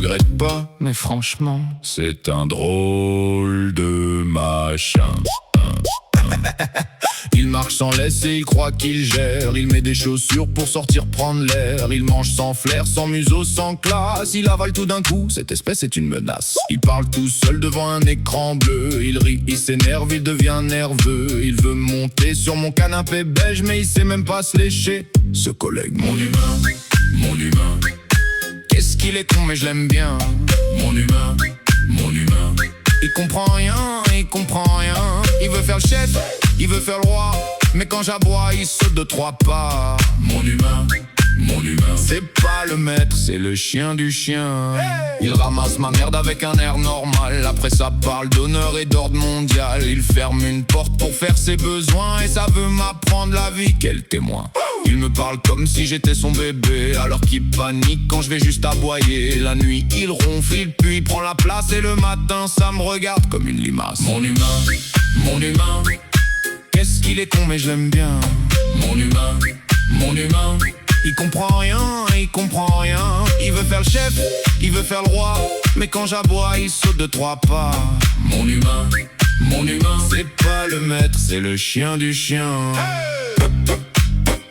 regrette pas, mais franchement, c'est un drôle de machin. Il marche sans laisse et il croit qu'il gère. Il met des chaussures pour sortir prendre l'air. Il mange sans flair, sans museau, sans classe. Il avale tout d'un coup, cette espèce est une menace. Il parle tout seul devant un écran bleu. Il rit, il s'énerve, il devient nerveux. Il veut monter sur mon canapé beige, mais il sait même pas se lécher. Ce collègue, mon humain, mon humain. Qu'est-ce qu'il est con mais je l'aime bien. Mon humain, mon humain. Il comprend rien, il comprend rien. Il veut faire le chef, il veut faire le roi. Mais quand j'aboie, il saute de 3 pas. Mon humain, mon humain. C'est pas le maître, c'est le chien du chien. Il ramasse ma merde avec un air normal. Après ça parle d'honneur et d'ordre mondial. Il ferme une porte pour faire ses besoins. Et ça veut m'apprendre la vie, quel témoin. Il me parle comme si j'étais son bébé, alors qu'il panique quand je vais juste aboyer. La nuit il ronfle, il pue, il prend la place. Et le matin ça me regarde comme une limace. Mon humain, mon humain. Qu'est-ce qu'il est con mais je l'aime bien. Mon humain, mon humain. Il comprend rien, il comprend rien. Il veut faire le chef, il veut faire le roi. Mais quand j'aboie il saute de 3 pas. Mon humain, mon humain. C'est pas le maître, c'est le chien du chien.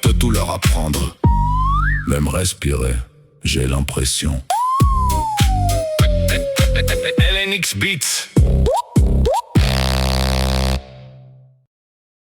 De tout leur apprendre, même respirer, j'ai l'impression. LNX Beats.